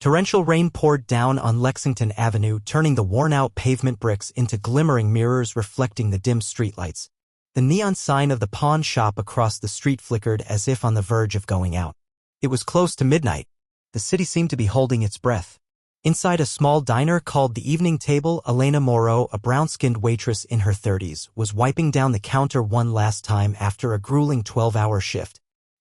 Torrential rain poured down on Lexington Avenue, turning the worn-out pavement bricks into glimmering mirrors reflecting the dim streetlights. The neon sign of the pawn shop across the street flickered as if on the verge of going out. It was close to midnight. The city seemed to be holding its breath. Inside a small diner called the Evening Table, Elena Moreau, a brown-skinned waitress in her 30s, was wiping down the counter one last time after a grueling 12-hour shift.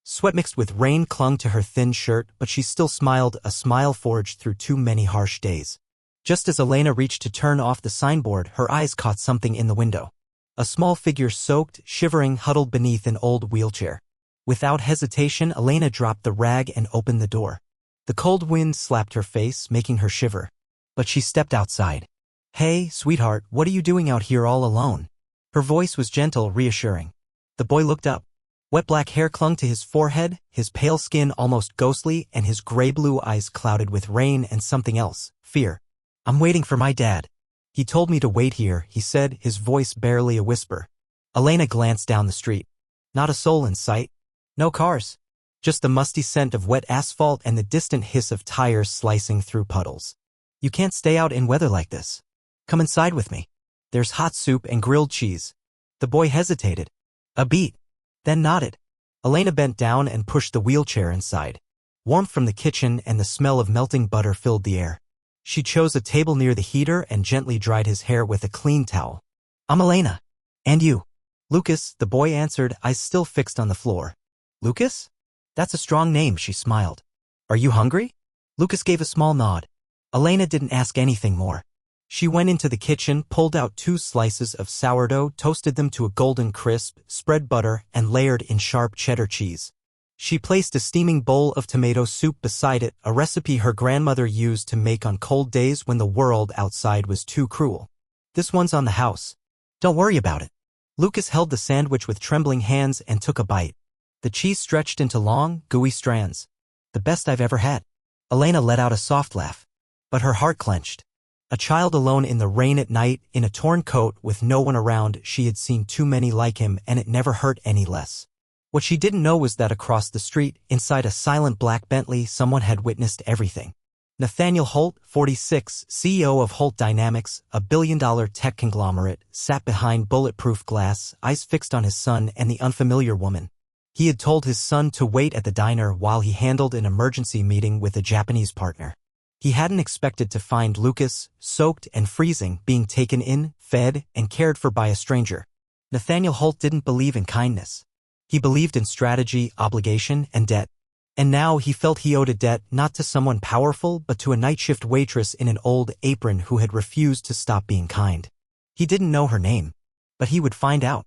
Sweat mixed with rain clung to her thin shirt, but she still smiled, a smile forged through too many harsh days. Just as Elena reached to turn off the signboard, her eyes caught something in the window. A small figure soaked, shivering, huddled beneath an old wheelchair. Without hesitation, Elena dropped the rag and opened the door. The cold wind slapped her face, making her shiver. But she stepped outside. "Hey, sweetheart, what are you doing out here all alone?" Her voice was gentle, reassuring. The boy looked up. Wet black hair clung to his forehead, his pale skin almost ghostly, and his gray-blue eyes clouded with rain and something else, fear. "I'm waiting for my dad. He told me to wait here," he said, his voice barely a whisper. Elena glanced down the street. Not a soul in sight. No cars. Just the musty scent of wet asphalt and the distant hiss of tires slicing through puddles. "You can't stay out in weather like this. Come inside with me. There's hot soup and grilled cheese." The boy hesitated. A beat. Then nodded. Elena bent down and pushed the wheelchair inside. Warmth from the kitchen and the smell of melting butter filled the air. She chose a table near the heater and gently dried his hair with a clean towel. "I'm Elena. And you?" "Lucas," the boy answered, eyes still fixed on the floor. "Lucas? That's a strong name," she smiled. "Are you hungry?" Lucas gave a small nod. Elena didn't ask anything more. She went into the kitchen, pulled out 2 slices of sourdough, toasted them to a golden crisp, spread butter, and layered in sharp cheddar cheese. She placed a steaming bowl of tomato soup beside it, a recipe her grandmother used to make on cold days when the world outside was too cruel. "This one's on the house. Don't worry about it." Lucas held the sandwich with trembling hands and took a bite. The cheese stretched into long, gooey strands. "The best I've ever had." Elena let out a soft laugh. But her heart clenched. A child alone in the rain at night, in a torn coat, with no one around, she had seen too many like him, and it never hurt any less. What she didn't know was that across the street, inside a silent black Bentley, someone had witnessed everything. Nathaniel Holt, 46, CEO of Holt Dynamics, a billion-dollar tech conglomerate, sat behind bulletproof glass, eyes fixed on his son and the unfamiliar woman. He had told his son to wait at the diner while he handled an emergency meeting with a Japanese partner. He hadn't expected to find Lucas, soaked and freezing, being taken in, fed, and cared for by a stranger. Nathaniel Holt didn't believe in kindness. He believed in strategy, obligation, and debt. And now he felt he owed a debt not to someone powerful but to a night shift waitress in an old apron who had refused to stop being kind. He didn't know her name, but he would find out.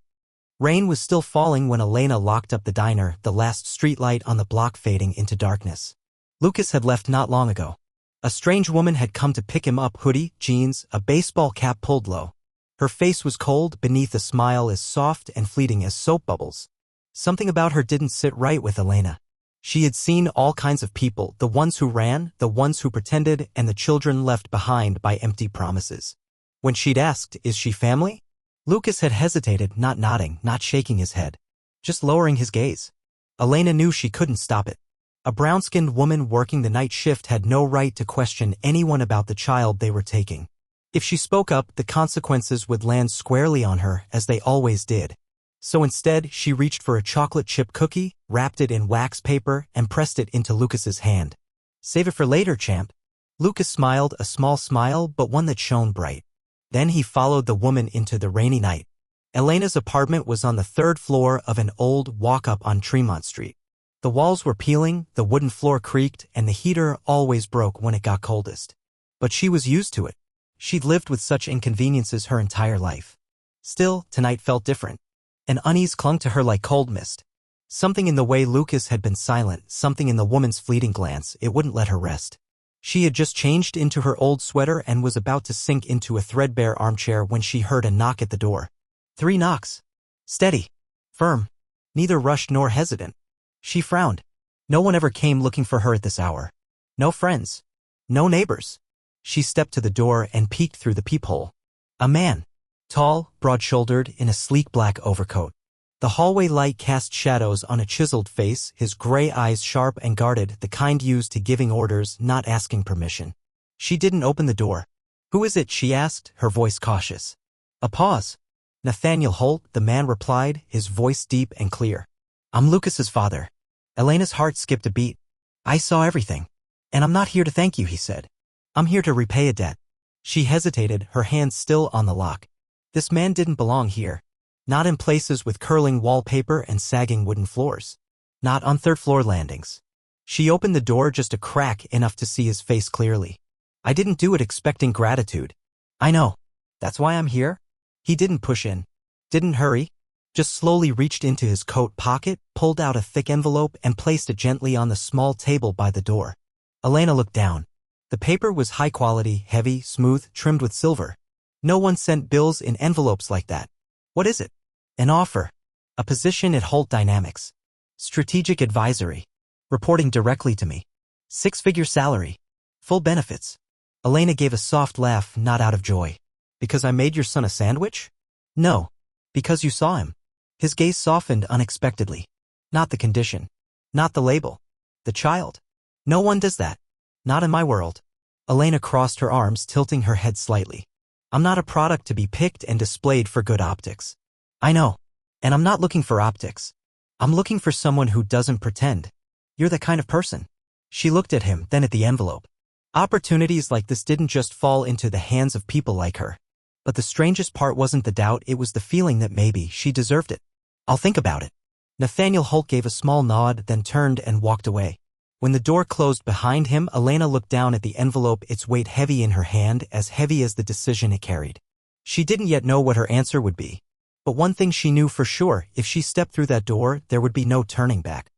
Rain was still falling when Elena locked up the diner, the last streetlight on the block fading into darkness. Lucas had left not long ago. A strange woman had come to pick him up, hoodie, jeans, a baseball cap pulled low. Her face was cold beneath a smile as soft and fleeting as soap bubbles. Something about her didn't sit right with Elena. She had seen all kinds of people, the ones who ran, the ones who pretended, and the children left behind by empty promises. When she'd asked, "Is she family?" Lucas had hesitated, not nodding, not shaking his head, just lowering his gaze. Elena knew she couldn't stop it. A brown-skinned woman working the night shift had no right to question anyone about the child they were taking. If she spoke up, the consequences would land squarely on her, as they always did. So instead, she reached for a chocolate chip cookie, wrapped it in wax paper, and pressed it into Lucas's hand. "Save it for later, champ." Lucas smiled, a small smile, but one that shone bright. Then he followed the woman into the rainy night. Elena's apartment was on the 3rd floor of an old walk-up on Tremont Street. The walls were peeling, the wooden floor creaked, and the heater always broke when it got coldest. But she was used to it. She'd lived with such inconveniences her entire life. Still, tonight felt different. An unease clung to her like cold mist. Something in the way Lucas had been silent, something in the woman's fleeting glance, it wouldn't let her rest. She had just changed into her old sweater and was about to sink into a threadbare armchair when she heard a knock at the door. 3 knocks. Steady. Firm. Neither rushed nor hesitant. She frowned. No one ever came looking for her at this hour. No friends. No neighbors. She stepped to the door and peeked through the peephole. A man. Tall, broad-shouldered, in a sleek black overcoat. The hallway light cast shadows on a chiseled face, his gray eyes sharp and guarded, the kind used to giving orders, not asking permission. She didn't open the door. "Who is it?" she asked, her voice cautious. A pause. "Nathaniel Holt," the man replied, his voice deep and clear. "I'm Lucas's father." Elena's heart skipped a beat. "I saw everything. And I'm not here to thank you," he said. "I'm here to repay a debt." She hesitated, her hands still on the lock. This man didn't belong here. Not in places with curling wallpaper and sagging wooden floors. Not on third-floor landings. She opened the door just a crack enough to see his face clearly. "I didn't do it expecting gratitude." "I know. That's why I'm here." He didn't push in. Didn't hurry. Just slowly reached into his coat pocket, pulled out a thick envelope, and placed it gently on the small table by the door. Elena looked down. The paper was high quality, heavy, smooth, trimmed with silver. No one sent bills in envelopes like that. "What is it?" "An offer. A position at Holt Dynamics. Strategic advisory. Reporting directly to me. 6-figure salary. Full benefits." Elena gave a soft laugh, not out of joy. "Because I made your son a sandwich?" "No. Because you saw him." His gaze softened unexpectedly. "Not the condition. Not the label. The child. No one does that. Not in my world." Elena crossed her arms, tilting her head slightly. "I'm not a product to be picked and displayed for good optics." "I know. And I'm not looking for optics. I'm looking for someone who doesn't pretend. You're that kind of person." She looked at him, then at the envelope. Opportunities like this didn't just fall into the hands of people like her. But the strangest part wasn't the doubt, it was the feeling that maybe she deserved it. "I'll think about it." Nathaniel Holt gave a small nod, then turned and walked away. When the door closed behind him, Elena looked down at the envelope, its weight heavy in her hand, as heavy as the decision it carried. She didn't yet know what her answer would be. But one thing she knew for sure, if she stepped through that door, there would be no turning back.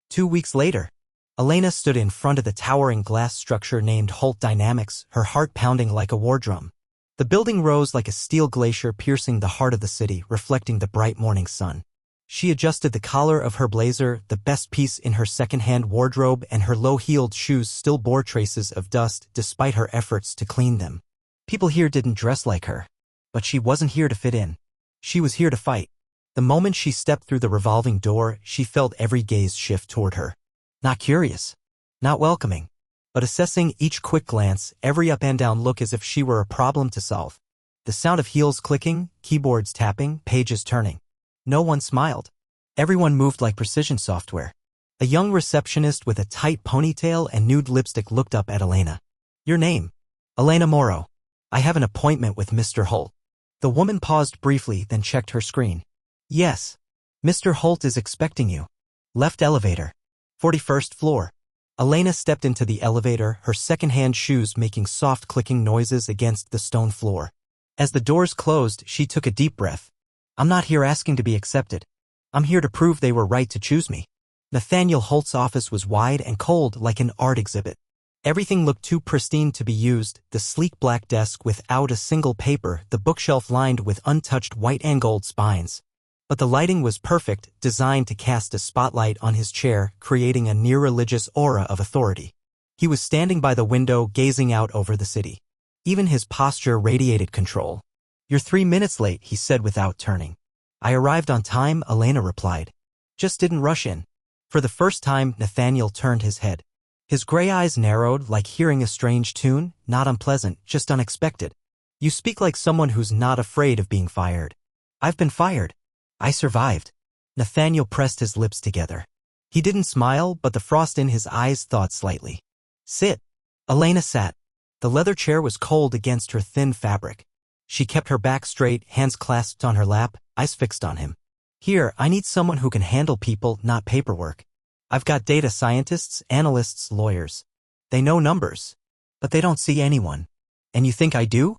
2 weeks later, Elena stood in front of the towering glass structure named Holt Dynamics, her heart pounding like a war drum. The building rose like a steel glacier, piercing the heart of the city, reflecting the bright morning sun. She adjusted the collar of her blazer, the best piece in her second-hand wardrobe, and her low-heeled shoes still bore traces of dust despite her efforts to clean them. People here didn't dress like her. But she wasn't here to fit in. She was here to fight. The moment she stepped through the revolving door, she felt every gaze shift toward her. Not curious. Not welcoming. But assessing each quick glance, every up and down look as if she were a problem to solve. The sound of heels clicking, keyboards tapping, pages turning. No one smiled. Everyone moved like precision software. A young receptionist with a tight ponytail and nude lipstick looked up at Elena. "Your name?" "Elena Morrow. I have an appointment with Mr. Holt." The woman paused briefly, then checked her screen. "Yes. Mr. Holt is expecting you." Left elevator. 41st floor. Elena stepped into the elevator, her second-hand shoes making soft clicking noises against the stone floor. As the doors closed, she took a deep breath. "I'm not here asking to be accepted. I'm here to prove they were right to choose me." Nathaniel Holt's office was wide and cold like an art exhibit. Everything looked too pristine to be used, the sleek black desk without a single paper, the bookshelf lined with untouched white and gold spines. But the lighting was perfect, designed to cast a spotlight on his chair, creating a near-religious aura of authority. He was standing by the window, gazing out over the city. Even his posture radiated control. "You're 3 minutes late," he said without turning. "I arrived on time," Elena replied. "Just didn't rush in." For the first time, Nathaniel turned his head. His gray eyes narrowed, like hearing a strange tune, not unpleasant, just unexpected. "You speak like someone who's not afraid of being fired." "I've been fired. I survived." Nathaniel pressed his lips together. He didn't smile, but the frost in his eyes thawed slightly. "Sit." Elena sat. The leather chair was cold against her thin fabric. She kept her back straight, hands clasped on her lap, eyes fixed on him. "Here, I need someone who can handle people, not paperwork. I've got data scientists, analysts, lawyers. They know numbers. But they don't see anyone." "And you think I do?"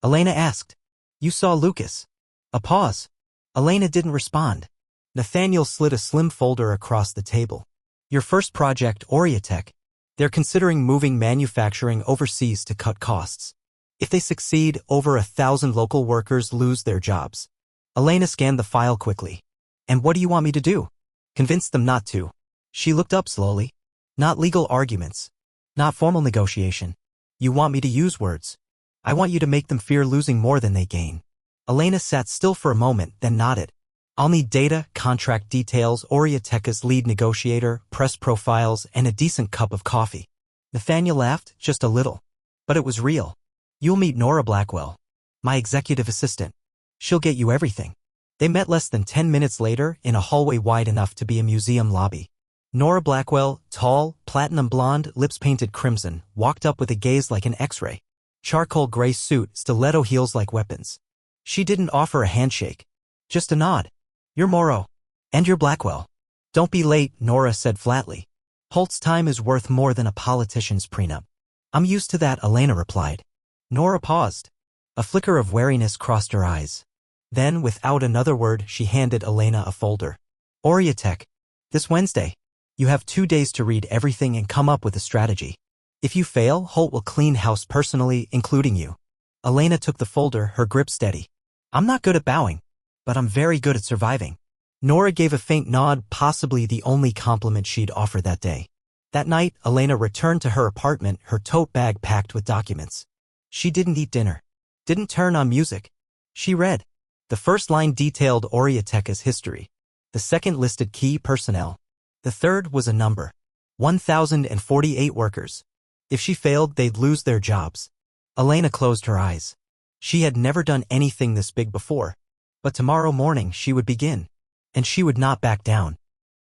Elena asked. "You saw Lucas." A pause. Elena didn't respond. Nathaniel slid a slim folder across the table. "Your first project, Oriatech. They're considering moving manufacturing overseas to cut costs. If they succeed, over 1,000 local workers lose their jobs." Elena scanned the file quickly. "And what do you want me to do?" "Convince them not to." She looked up slowly. "Not legal arguments. Not formal negotiation. You want me to use words. I want you to make them fear losing more than they gain." Elena sat still for a moment, then nodded. I'll need data, contract details, Oriateca's lead negotiator, press profiles, and a decent cup of coffee. Nathaniel laughed, just a little. But it was real. You'll meet Nora Blackwell, my executive assistant. She'll get you everything. They met less than 10 minutes later in a hallway wide enough to be a museum lobby. Nora Blackwell, tall, platinum blonde, lips painted crimson, walked up with a gaze like an X-ray. Charcoal gray suit, stiletto heels like weapons. She didn't offer a handshake. Just a nod. You're Morrow. And you're Blackwell. Don't be late, Nora said flatly. Holt's time is worth more than a politician's prenup. I'm used to that, Elena replied. Nora paused. A flicker of wariness crossed her eyes. Then, without another word, she handed Elena a folder. Oriatech. This Wednesday. You have 2 days to read everything and come up with a strategy. If you fail, Holt will clean house personally, including you. Elena took the folder, her grip steady. I'm not good at bowing, but I'm very good at surviving. Nora gave a faint nod, possibly the only compliment she'd offer that day. That night, Elena returned to her apartment, her tote bag packed with documents. She didn't eat dinner. Didn't turn on music. She read. The first line detailed Oriateca's history. The second listed key personnel. The third was a number. 1,048 workers. If she failed, they'd lose their jobs. Elena closed her eyes. She had never done anything this big before. But tomorrow morning she would begin. And she would not back down.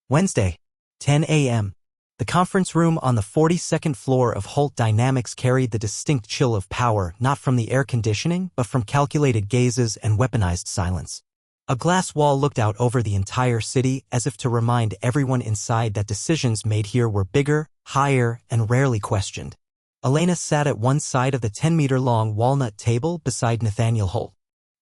Wednesday, 10 a.m. The conference room on the 42nd floor of Holt Dynamics carried the distinct chill of power, not from the air conditioning, but from calculated gazes and weaponized silence. A glass wall looked out over the entire city as if to remind everyone inside that decisions made here were bigger, higher, and rarely questioned. Elena sat at one side of the 10-meter-long walnut table beside Nathaniel Holt.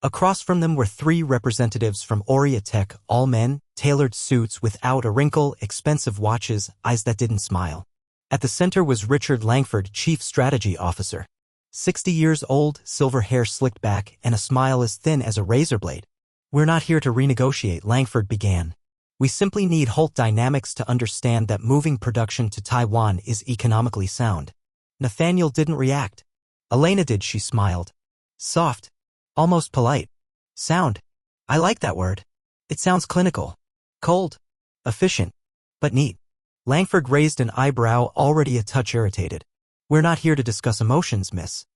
Across from them were 3 representatives from Oriatech, all men, tailored suits without a wrinkle, expensive watches, eyes that didn't smile. At the center was Richard Langford, Chief Strategy Officer. 60 years old, silver hair slicked back, and a smile as thin as a razor blade. We're not here to renegotiate, Langford began. We simply need Holt Dynamics to understand that moving production to Taiwan is economically sound. Nathaniel didn't react. Elena did, she smiled. Soft. Almost polite. Sound. I like that word. It sounds clinical. Cold. Efficient. But neat. Langford raised an eyebrow, already a touch irritated. We're not here to discuss emotions, miss.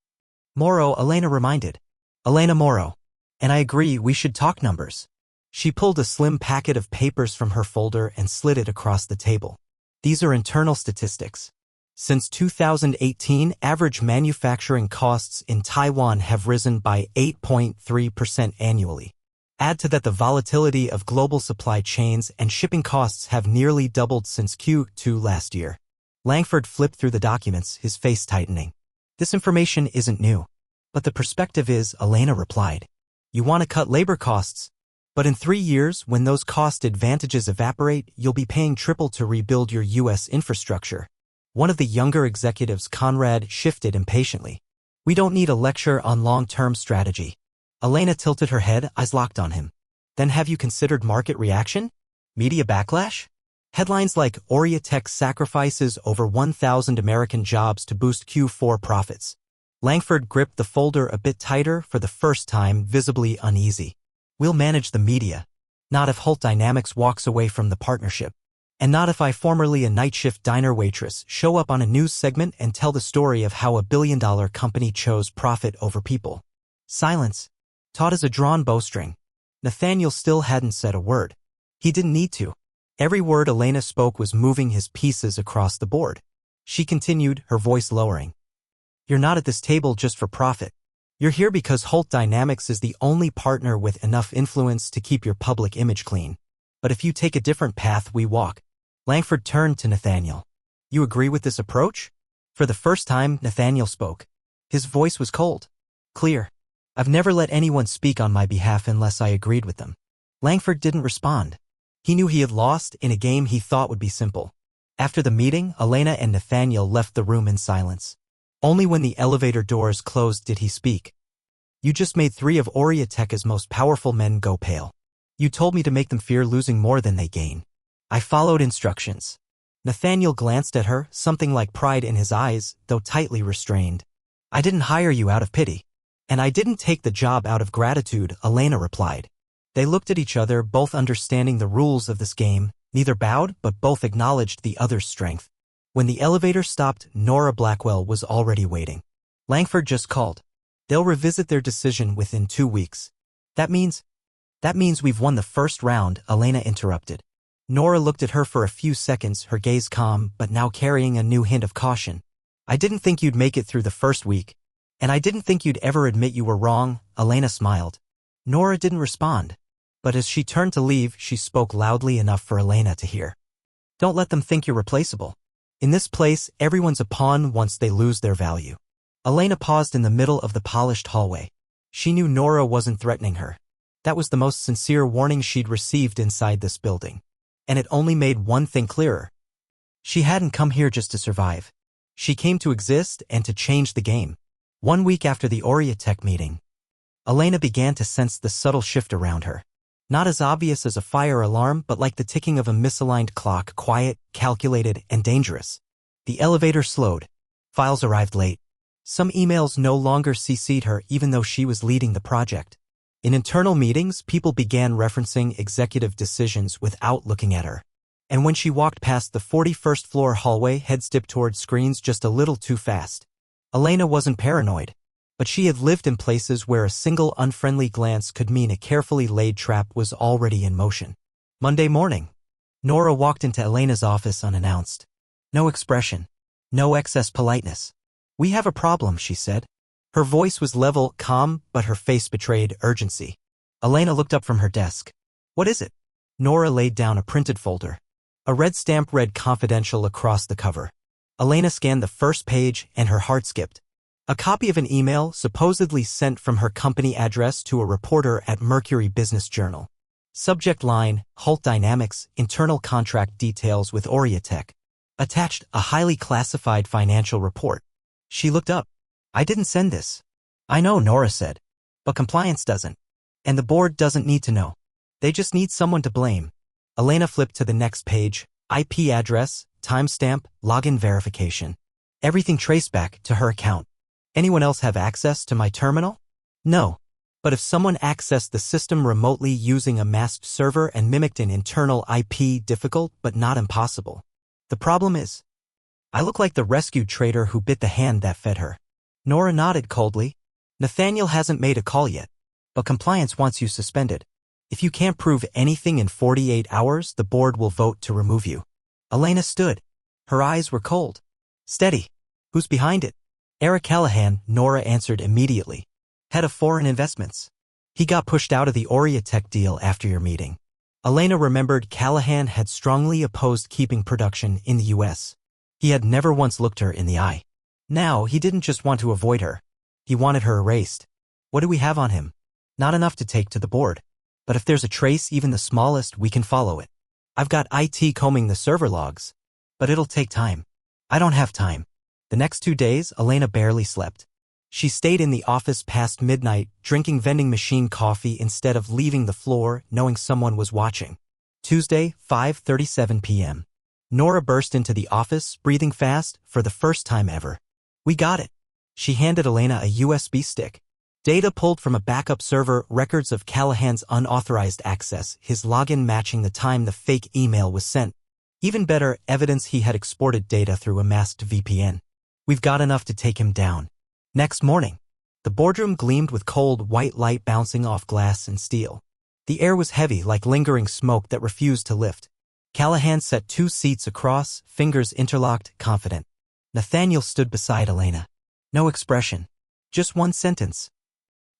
Morrow, Elena reminded. Elena Morrow. And I agree, we should talk numbers. She pulled a slim packet of papers from her folder and slid it across the table. These are internal statistics. Since 2018, average manufacturing costs in Taiwan have risen by 8.3% annually. Add to that the volatility of global supply chains, and shipping costs have nearly doubled since Q2 last year. Langford flipped through the documents, his face tightening. This information isn't new. But the perspective is, Elena replied. You want to cut labor costs. But in 3 years, when those cost advantages evaporate, you'll be paying triple to rebuild your U.S. infrastructure. One of the younger executives, Conrad, shifted impatiently. We don't need a lecture on long-term strategy. Elena tilted her head, eyes locked on him. Then have you considered market reaction? Media backlash? Headlines like Oriatech sacrifices over 1,000 American jobs to boost Q4 profits. Langford gripped the folder a bit tighter, for the first time visibly uneasy. We'll manage the media. Not if Holt Dynamics walks away from the partnership. And not if I, formerly a night shift diner waitress, show up on a news segment and tell the story of how a billion-dollar company chose profit over people. Silence. Taut as a drawn bowstring. Nathaniel still hadn't said a word. He didn't need to. Every word Elena spoke was moving his pieces across the board. She continued, her voice lowering. You're not at this table just for profit. You're here because Holt Dynamics is the only partner with enough influence to keep your public image clean. But if you take a different path, we walk. Langford turned to Nathaniel. You agree with this approach? For the first time, Nathaniel spoke. His voice was cold. Clear. I've never let anyone speak on my behalf unless I agreed with them. Langford didn't respond. He knew he had lost in a game he thought would be simple. After the meeting, Elena and Nathaniel left the room in silence. Only when the elevator doors closed did he speak. You just made 3 of Oriateca's most powerful men go pale. You told me to make them fear losing more than they gain. I followed instructions. Nathaniel glanced at her, something like pride in his eyes, though tightly restrained. I didn't hire you out of pity. And I didn't take the job out of gratitude, Elena replied. They looked at each other, both understanding the rules of this game. Neither bowed, but both acknowledged the other's strength. When the elevator stopped, Nora Blackwell was already waiting. Langford just called. They'll revisit their decision within 2 weeks. That means we've won the first round, Elena interrupted. Nora looked at her for a few seconds, her gaze calm, but now carrying a new hint of caution. I didn't think you'd make it through the first week. And I didn't think you'd ever admit you were wrong, Elena smiled. Nora didn't respond. But as she turned to leave, she spoke loudly enough for Elena to hear. Don't let them think you're replaceable. In this place, everyone's a pawn once they lose their value. Elena paused in the middle of the polished hallway. She knew Nora wasn't threatening her. That was the most sincere warning she'd received inside this building. And it only made one thing clearer. She hadn't come here just to survive. She came to exist and to change the game. 1 week after the Tech meeting, Elena began to sense the subtle shift around her. Not as obvious as a fire alarm, but like the ticking of a misaligned clock, quiet, calculated, and dangerous. The elevator slowed. Files arrived late. Some emails no longer CC'd her even though she was leading the project. In internal meetings, people began referencing executive decisions without looking at her. And when she walked past the 41st floor hallway, heads dipped toward screens just a little too fast. Elena wasn't paranoid. But she had lived in places where a single unfriendly glance could mean a carefully laid trap was already in motion. Monday morning, Nora walked into Elena's office unannounced. No expression. No excess politeness. We have a problem, she said. Her voice was level, calm, but her face betrayed urgency. Elena looked up from her desk. What is it? Nora laid down a printed folder. A red stamp read confidential across the cover. Elena scanned the first page and her heart skipped. A copy of an email supposedly sent from her company address to a reporter at Mercury Business Journal. Subject line, Halt Dynamics, internal contract details with Tech. Attached, a highly classified financial report. She looked up. I didn't send this. I know, Nora said. But compliance doesn't. And the board doesn't need to know. They just need someone to blame. Elena flipped to the next page. IP address, timestamp, login verification. Everything traced back to her account. Anyone else have access to my terminal? No. But if someone accessed the system remotely using a masked server and mimicked an internal IP, difficult but not impossible. The problem is, I look like the rescued traitor who bit the hand that fed her. Nora nodded coldly. Nathaniel hasn't made a call yet. But compliance wants you suspended. If you can't prove anything in 48 hours, the board will vote to remove you. Elena stood. Her eyes were cold. Steady. Who's behind it? Eric Callahan, Nora answered immediately. Head of foreign investments. He got pushed out of the Tech deal after your meeting. Elena remembered Callahan had strongly opposed keeping production in the U.S. He had never once looked her in the eye. Now, he didn't just want to avoid her. He wanted her erased. What do we have on him? Not enough to take to the board. But if there's a trace, even the smallest, we can follow it. I've got IT combing the server logs. But it'll take time. I don't have time. The next 2 days, Elena barely slept. She stayed in the office past midnight, drinking vending machine coffee instead of leaving the floor, knowing someone was watching. Tuesday, 5:37 p.m. Nora burst into the office, breathing fast, for the first time ever. We got it. She handed Elena a USB stick. Data pulled from a backup server, records of Callahan's unauthorized access, his login matching the time the fake email was sent. Even better, evidence he had exported data through a masked VPN. We've got enough to take him down. Next morning, the boardroom gleamed with cold, white light bouncing off glass and steel. The air was heavy, like lingering smoke that refused to lift. Callahan sat 2 seats across, fingers interlocked, confident. Nathaniel stood beside Elena. No expression. Just one sentence.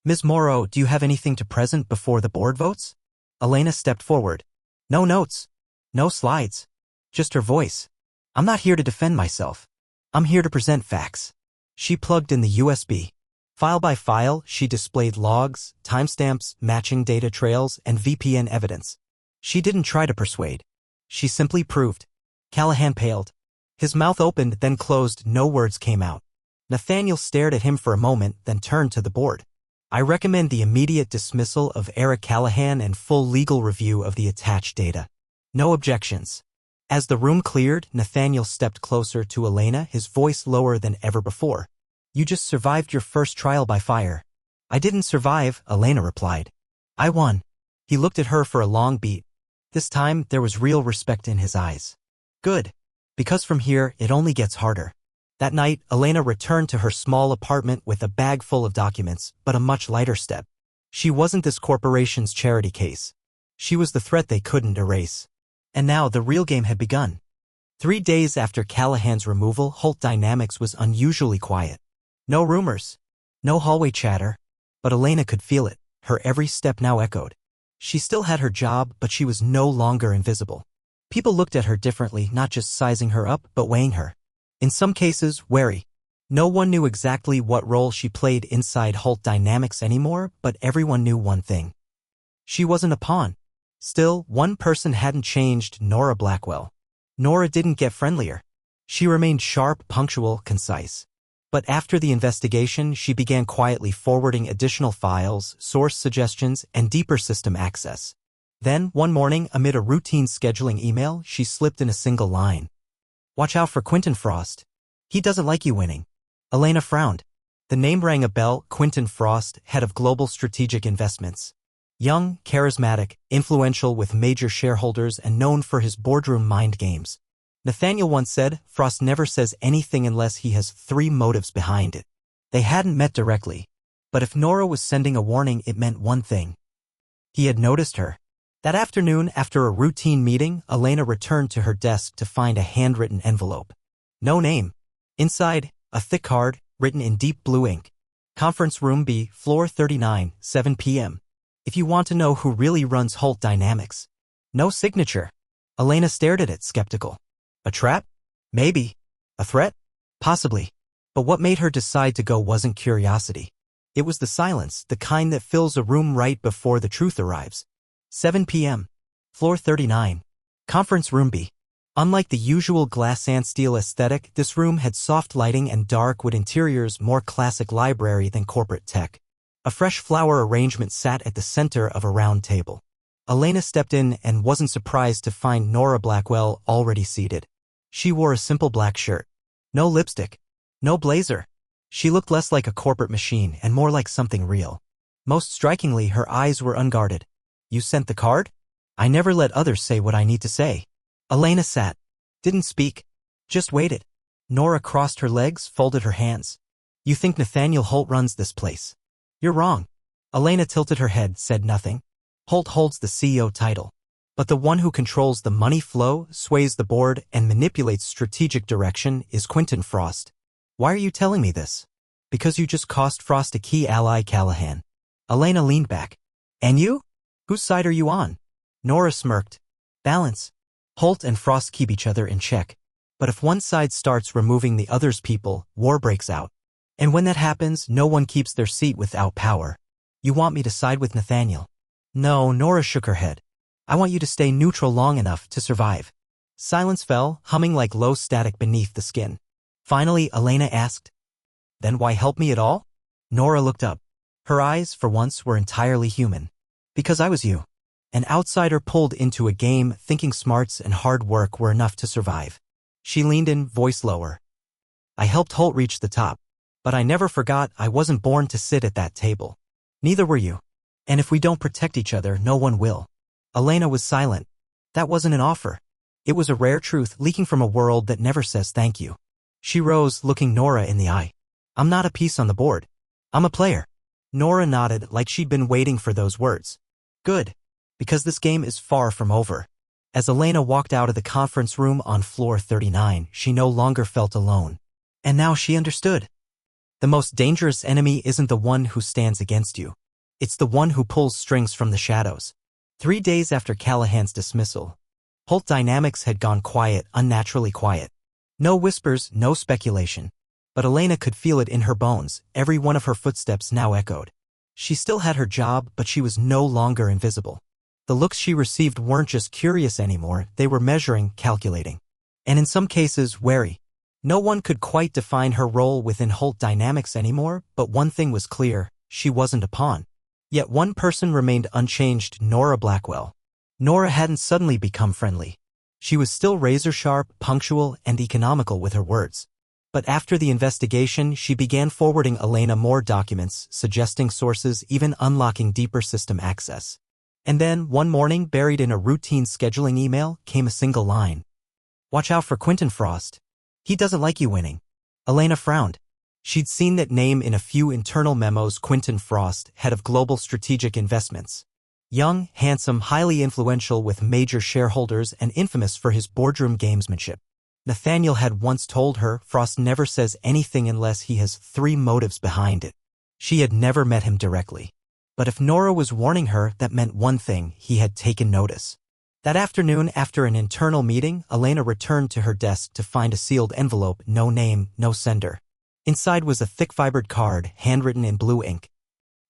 Ms. Morrow, do you have anything to present before the board votes? Elena stepped forward. No notes. No slides. Just her voice. I'm not here to defend myself. I'm here to present facts. She plugged in the USB. File by file, she displayed logs, timestamps, matching data trails, and VPN evidence. She didn't try to persuade. She simply proved. Callahan paled. His mouth opened, then closed, no words came out. Nathaniel stared at him for a moment, then turned to the board. I recommend the immediate dismissal of Eric Callahan and full legal review of the attached data. No objections. As the room cleared, Nathaniel stepped closer to Elena, his voice lower than ever before. You just survived your first trial by fire. I didn't survive, Elena replied. I won. He looked at her for a long beat. This time, there was real respect in his eyes. Good. Because from here, it only gets harder. That night, Elena returned to her small apartment with a bag full of documents, but a much lighter step. She wasn't this corporation's charity case. She was the threat they couldn't erase. And now the real game had begun. 3 days after Callahan's removal, Holt Dynamics was unusually quiet. No rumors. No hallway chatter. But Elena could feel it. Her every step now echoed. She still had her job, but she was no longer invisible. People looked at her differently, not just sizing her up, but weighing her. In some cases, wary. No one knew exactly what role she played inside Holt Dynamics anymore, but everyone knew one thing. She wasn't a pawn. Still, one person hadn't changed: Nora Blackwell. Nora didn't get friendlier. She remained sharp, punctual, concise. But after the investigation, she began quietly forwarding additional files, source suggestions, and deeper system access. Then, one morning, amid a routine scheduling email, she slipped in a single line. "Watch out for Quentin Frost. He doesn't like you winning." Elena frowned. The name rang a bell. Quentin Frost, head of Global Strategic Investments. Young, charismatic, influential with major shareholders, and known for his boardroom mind games. Nathaniel once said, "Frost never says anything unless he has 3 motives behind it." They hadn't met directly. But if Nora was sending a warning, it meant one thing. He had noticed her. That afternoon, after a routine meeting, Elena returned to her desk to find a handwritten envelope. No name. Inside, a thick card, written in deep blue ink. "Conference Room B, Floor 39, 7 p.m. If you want to know who really runs Holt Dynamics." No signature. Elena stared at it, skeptical. A trap? Maybe. A threat? Possibly. But what made her decide to go wasn't curiosity. It was the silence, the kind that fills a room right before the truth arrives. 7 p.m. Floor 39. Conference Room B. Unlike the usual glass and steel aesthetic, this room had soft lighting and dark wood interiors, more classic library than corporate tech. A fresh flower arrangement sat at the center of a round table. Elena stepped in and wasn't surprised to find Nora Blackwell already seated. She wore a simple black shirt. No lipstick. No blazer. She looked less like a corporate machine and more like something real. Most strikingly, her eyes were unguarded. "You sent the card?" "I never let others say what I need to say." Elena sat. Didn't speak. Just waited. Nora crossed her legs, folded her hands. "You think Nathaniel Holt runs this place?" "You're wrong." Elena tilted her head, said nothing. "Holt holds the CEO title. But the one who controls the money flow, sways the board, and manipulates strategic direction is Quentin Frost." "Why are you telling me this?" "Because you just cost Frost a key ally, Callahan." Elena leaned back. "And you? Whose side are you on?" Nora smirked. "Balance. Holt and Frost keep each other in check. But if one side starts removing the other's people, war breaks out. And when that happens, no one keeps their seat without power." "You want me to side with Nathaniel?" "No," Nora shook her head. "I want you to stay neutral long enough to survive." Silence fell, humming like low static beneath the skin. Finally, Elena asked, "Then why help me at all?" Nora looked up. Her eyes, for once, were entirely human. "Because I was you. An outsider pulled into a game, thinking smarts and hard work were enough to survive." She leaned in, voice lower. "I helped Holt reach the top. But I never forgot I wasn't born to sit at that table. Neither were you. And if we don't protect each other, no one will." Elena was silent. That wasn't an offer. It was a rare truth leaking from a world that never says thank you. She rose, looking Nora in the eye. "I'm not a piece on the board. I'm a player." Nora nodded, like she'd been waiting for those words. "Good. Because this game is far from over." As Elena walked out of the conference room on floor 39, she no longer felt alone. And now she understood. The most dangerous enemy isn't the one who stands against you. It's the one who pulls strings from the shadows. 3 days after Callahan's dismissal, Holt Dynamics had gone quiet, unnaturally quiet. No whispers, no speculation. But Elena could feel it in her bones. Every one of her footsteps now echoed. She still had her job, but she was no longer invisible. The looks she received weren't just curious anymore, they were measuring, calculating. And in some cases, wary. No one could quite define her role within Holt Dynamics anymore, but one thing was clear: she wasn't a pawn. Yet one person remained unchanged: Nora Blackwell. Nora hadn't suddenly become friendly. She was still razor-sharp, punctual, and economical with her words. But after the investigation, she began forwarding Elena more documents, suggesting sources, even unlocking deeper system access. And then, one morning, buried in a routine scheduling email, came a single line. Watch out for Quentin Frost. He doesn't like you winning. Elena frowned. She'd seen that name in a few internal memos. Quentin Frost, head of global strategic investments. Young, handsome, highly influential with major shareholders and infamous for his boardroom gamesmanship. Nathaniel had once told her Frost never says anything unless he has 3 motives behind it. She had never met him directly. But if Nora was warning her, that meant one thing: he had taken notice. That afternoon, after an internal meeting, Elena returned to her desk to find a sealed envelope, no name, no sender. Inside was a thick-fibered card, handwritten in blue ink.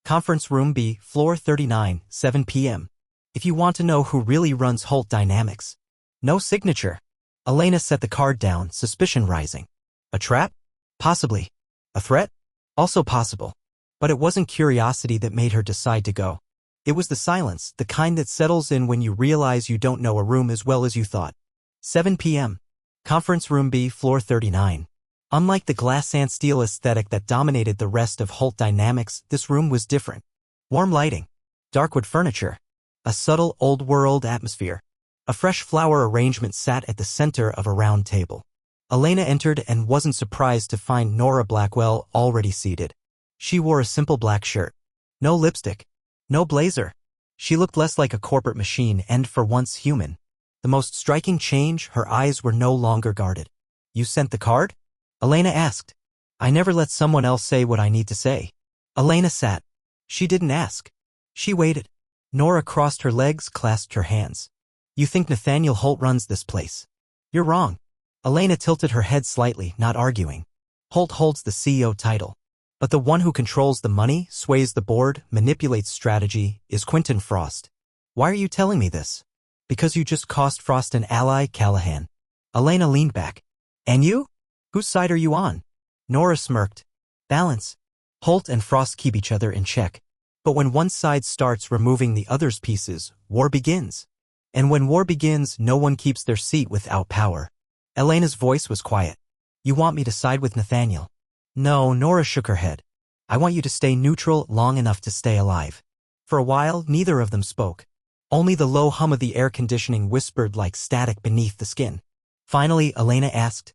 Conference Room B, Floor 39, 7 p.m. If you want to know who really runs Holt Dynamics. No signature. Elena set the card down, suspicion rising. A trap? Possibly. A threat? Also possible. But it wasn't curiosity that made her decide to go. It was the silence, the kind that settles in when you realize you don't know a room as well as you thought. 7 p.m. Conference Room B, Floor 39. Unlike the glass and steel aesthetic that dominated the rest of Holt Dynamics, this room was different. Warm lighting. Dark wood furniture. A subtle, old-world atmosphere. A fresh flower arrangement sat at the center of a round table. Elena entered and wasn't surprised to find Nora Blackwell already seated. She wore a simple black shirt. No lipstick. No blazer. She looked less like a corporate machine and, for once, human. The most striking change, her eyes were no longer guarded. You sent the card? Elena asked. I never let someone else say what I need to say. Elena sat. She didn't ask. She waited. Nora crossed her legs, clasped her hands. You think Nathaniel Holt runs this place? You're wrong. Elena tilted her head slightly, not arguing. Holt holds the CEO title. But the one who controls the money, sways the board, manipulates strategy, is Quentin Frost. Why are you telling me this? Because you just cost Frost an ally, Callahan. Elena leaned back. And you? Whose side are you on? Nora smirked. Balance. Holt and Frost keep each other in check. But when one side starts removing the other's pieces, war begins. And when war begins, no one keeps their seat without power. Elena's voice was quiet. You want me to side with Nathaniel? No, Nora shook her head. I want you to stay neutral long enough to stay alive. For a while, neither of them spoke. Only the low hum of the air conditioning whispered like static beneath the skin. Finally, Elena asked,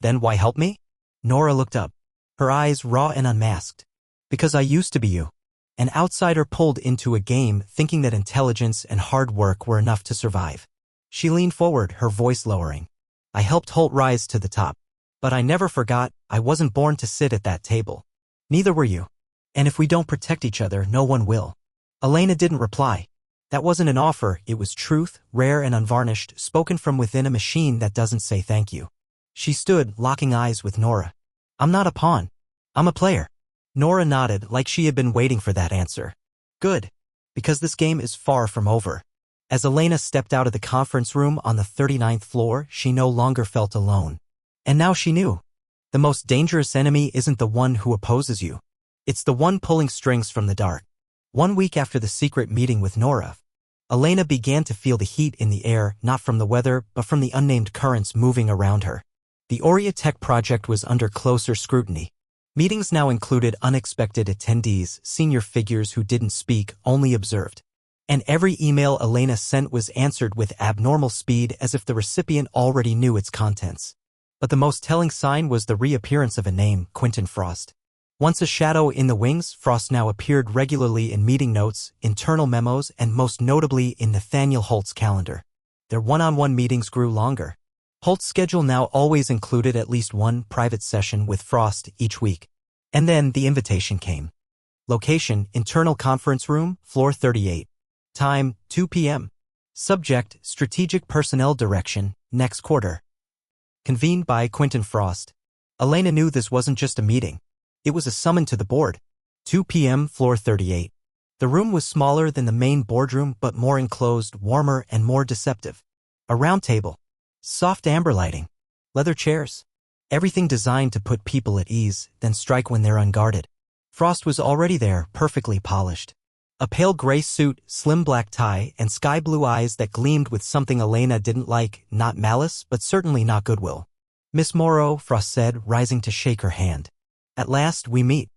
Then why help me? Nora looked up, her eyes raw and unmasked. Because I used to be you. An outsider pulled into a game thinking that intelligence and hard work were enough to survive. She leaned forward, her voice lowering. I helped Holt rise to the top. But I never forgot, I wasn't born to sit at that table. Neither were you. And if we don't protect each other, no one will. Elena didn't reply. That wasn't an offer, it was truth, rare and unvarnished, spoken from within a machine that doesn't say thank you. She stood, locking eyes with Nora. I'm not a pawn. I'm a player. Nora nodded, like she had been waiting for that answer. Good. Because this game is far from over. As Elena stepped out of the conference room on the 39th floor, she no longer felt alone. And now she knew. The most dangerous enemy isn't the one who opposes you. It's the one pulling strings from the dark. 1 week after the secret meeting with Nora, Elena began to feel the heat in the air, not from the weather, but from the unnamed currents moving around her. The Aurea Tech project was under closer scrutiny. Meetings now included unexpected attendees, senior figures who didn't speak, only observed. And every email Elena sent was answered with abnormal speed as if the recipient already knew its contents. But the most telling sign was the reappearance of a name, Quentin Frost. Once a shadow in the wings, Frost now appeared regularly in meeting notes, internal memos, and most notably in Nathaniel Holt's calendar. Their one-on-one meetings grew longer. Holt's schedule now always included at least one private session with Frost each week. And then the invitation came. Location, internal conference room, floor 38. Time, 2 p.m. Subject, strategic personnel direction, next quarter. Convened by Quentin Frost. Elena knew this wasn't just a meeting. It was a summon to the board. 2 p.m. floor 38. The room was smaller than the main boardroom but more enclosed, warmer, and more deceptive. A round table. Soft amber lighting. Leather chairs. Everything designed to put people at ease, then strike when they're unguarded. Frost was already there, perfectly polished. A pale gray suit, slim black tie, and sky blue eyes that gleamed with something Elena didn't like, not malice, but certainly not goodwill. Miss Morrow, Frost said, rising to shake her hand. At last, we meet.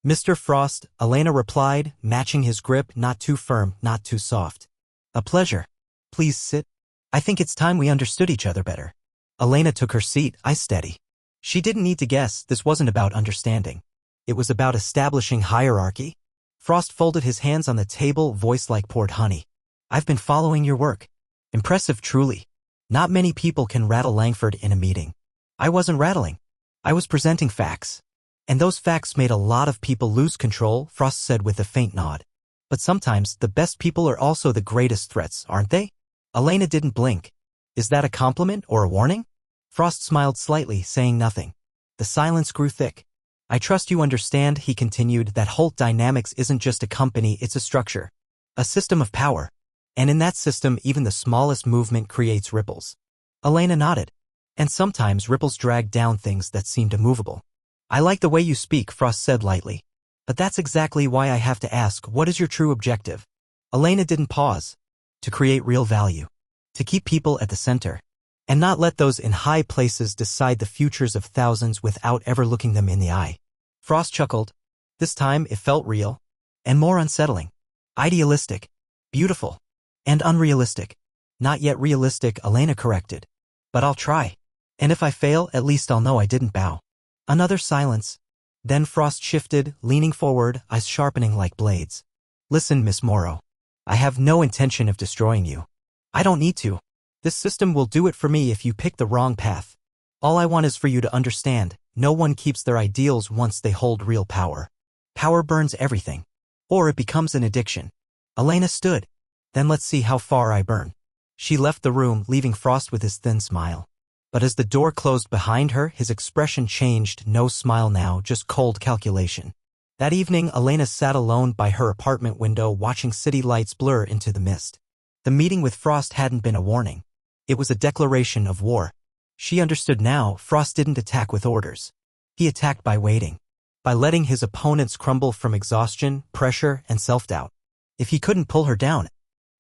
Mr. Frost, Elena replied, matching his grip, not too firm, not too soft. A pleasure. Please sit. I think it's time we understood each other better. Elena took her seat, eyes steady. She didn't need to guess this wasn't about understanding. It was about establishing hierarchy. Frost folded his hands on the table, voice like poured honey. I've been following your work. Impressive, truly. Not many people can rattle Langford in a meeting. I wasn't rattling. I was presenting facts. And those facts made a lot of people lose control, Frost said with a faint nod. But sometimes the best people are also the greatest threats, aren't they? Elena didn't blink. Is that a compliment or a warning? Frost smiled slightly, saying nothing. The silence grew thick. I trust you understand, he continued, that Holt Dynamics isn't just a company, it's a structure. A system of power. And in that system, even the smallest movement creates ripples. Elena nodded. And sometimes ripples drag down things that seemed immovable. I like the way you speak, Frost said lightly. But that's exactly why I have to ask, what is your true objective? Elena didn't pause. To create real value. To keep people at the center. And not let those in high places decide the futures of thousands without ever looking them in the eye. Frost chuckled. This time it felt real. And more unsettling. Idealistic. Beautiful. And unrealistic. Not yet realistic, Elena corrected. But I'll try. And if I fail, at least I'll know I didn't bow. Another silence. Then Frost shifted, leaning forward, eyes sharpening like blades. Listen, Miss Morrow. I have no intention of destroying you. I don't need to. This system will do it for me if you pick the wrong path. All I want is for you to understand, no one keeps their ideals once they hold real power. Power burns everything. Or it becomes an addiction. Elena stood. Then let's see how far I burn. She left the room, leaving Frost with his thin smile. But as the door closed behind her, his expression changed, no smile now, just cold calculation. That evening, Elena sat alone by her apartment window watching city lights blur into the mist. The meeting with Frost hadn't been a warning. It was a declaration of war. She understood now, Frost didn't attack with orders. He attacked by waiting. By letting his opponents crumble from exhaustion, pressure, and self-doubt. If he couldn't pull her down,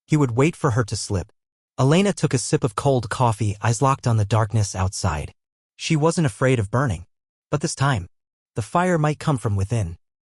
he would wait for her to slip. Elena took a sip of cold coffee, eyes locked on the darkness outside. She wasn't afraid of burning. But this time, the fire might come from within.